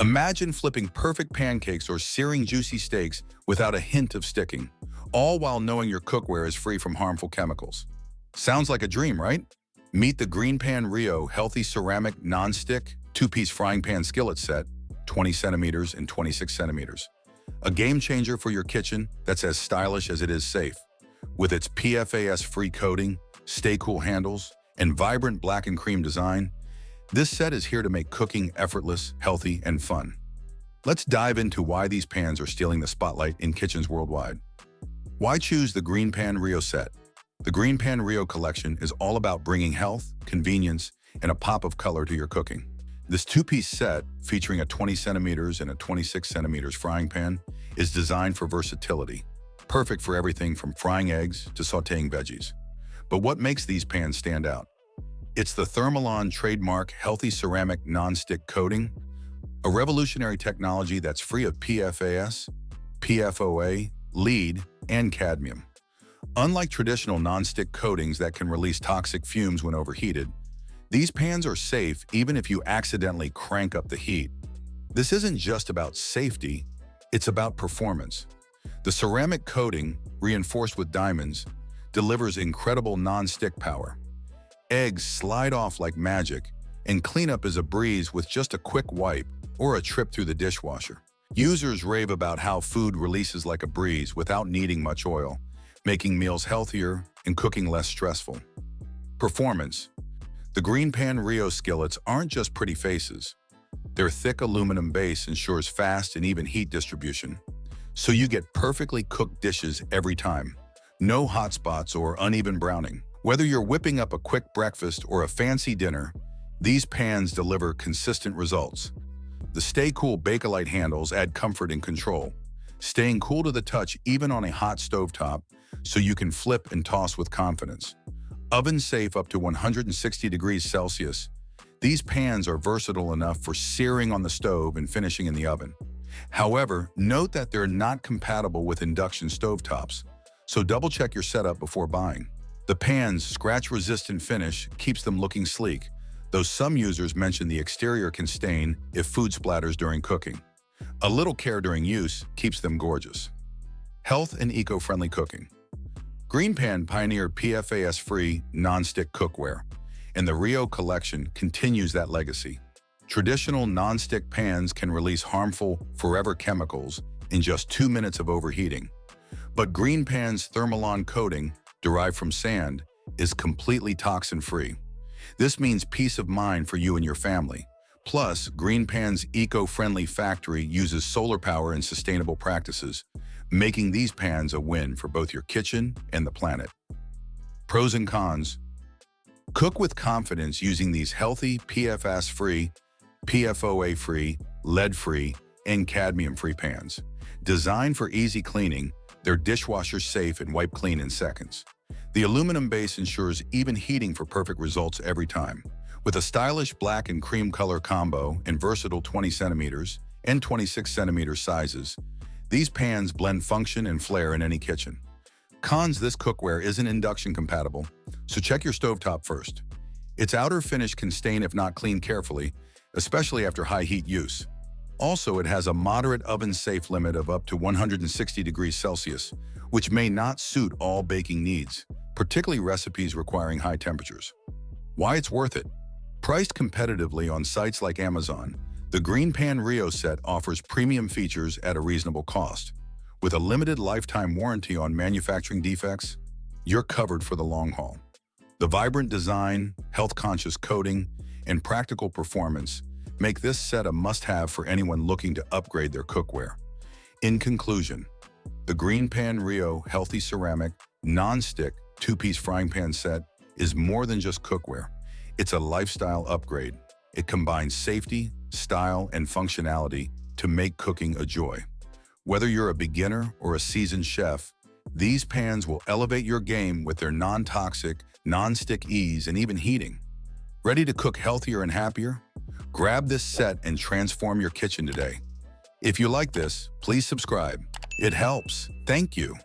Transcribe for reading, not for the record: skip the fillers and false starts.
Imagine flipping perfect pancakes or searing juicy steaks without a hint of sticking, all while knowing your cookware is free from harmful chemicals. Sounds like a dream, right? Meet the Green Pan Rio Healthy Ceramic Non-Stick 2-piece frying pan skillet set, 20 centimeters and 26 centimeters. A game changer for your kitchen that's as stylish as it is safe. With its PFAS-free coating, stay-cool handles, and vibrant black and cream design, this set is here to make cooking effortless, healthy, and fun. Let's dive into why these pans are stealing the spotlight in kitchens worldwide. Why choose the Green Pan Rio set? The Green Pan Rio collection is all about bringing health, convenience, and a pop of color to your cooking. This 2-piece set, featuring a 20 centimeters and a 26 centimeters frying pan, is designed for versatility, perfect for everything from frying eggs to sautéing veggies. But what makes these pans stand out? It's the Thermalon trademark Healthy Ceramic Non-Stick Coating, a revolutionary technology that's free of PFAS, PFOA, lead, and cadmium. Unlike traditional non-stick coatings that can release toxic fumes when overheated, these pans are safe even if you accidentally crank up the heat. This isn't just about safety, it's about performance. The ceramic coating, reinforced with diamonds, delivers incredible non-stick power. Eggs slide off like magic, and cleanup is a breeze with just a quick wipe or a trip through the dishwasher. Users rave about how food releases like a breeze without needing much oil, making meals healthier and cooking less stressful. Performance. The Green Pan Rio skillets aren't just pretty faces. Their thick aluminum base ensures fast and even heat distribution, so you get perfectly cooked dishes every time. No hot spots or uneven browning. Whether you're whipping up a quick breakfast or a fancy dinner, these pans deliver consistent results. The Stay Cool Bakelite handles add comfort and control, staying cool to the touch even on a hot stovetop, so you can flip and toss with confidence. Oven safe up to 160 degrees Celsius, these pans are versatile enough for searing on the stove and finishing in the oven. However, note that they're not compatible with induction stovetops, so double-check your setup before buying. The pan's scratch-resistant finish keeps them looking sleek, though some users mention the exterior can stain if food splatters during cooking. A little care during use keeps them gorgeous. Health and eco-friendly cooking. Green Pan pioneered PFAS-free non-stick cookware, and the Rio collection continues that legacy. Traditional non-stick pans can release harmful forever chemicals in just 2 minutes of overheating. But Green Pan's Thermalon coating, derived from sand, is completely toxin-free. This means peace of mind for you and your family. Plus, Green Pan's eco-friendly factory uses solar power and sustainable practices, making these pans a win for both your kitchen and the planet. Pros and cons. Cook with confidence using these healthy, PFAS-free, PFOA-free, lead-free, and cadmium-free pans. Designed for easy cleaning, they're dishwasher safe and wipe clean in seconds. The aluminum base ensures even heating for perfect results every time. With a stylish black and cream color combo in versatile 20 centimeters and 26 centimeter sizes, these pans blend function and flair in any kitchen. Cons: this cookware isn't induction compatible, so check your stovetop first. Its outer finish can stain if not cleaned carefully, especially after high heat use. Also, it has a moderate oven-safe limit of up to 160 degrees Celsius, which may not suit all baking needs, particularly recipes requiring high temperatures. Why it's worth it? Priced competitively on sites like Amazon, the Green Pan Rio set offers premium features at a reasonable cost. With a limited lifetime warranty on manufacturing defects, you're covered for the long haul. The vibrant design, health-conscious coating, and practical performance make this set a must-have for anyone looking to upgrade their cookware. In conclusion, the Green Pan Rio Healthy Ceramic Non-Stick 2-piece frying pan set is more than just cookware. It's a lifestyle upgrade. It combines safety, style, and functionality to make cooking a joy. Whether you're a beginner or a seasoned chef, these pans will elevate your game with their non-toxic, non-stick ease and even heating. Ready to cook healthier and happier? Grab this set and transform your kitchen today. If you like this, please subscribe. It helps. Thank you.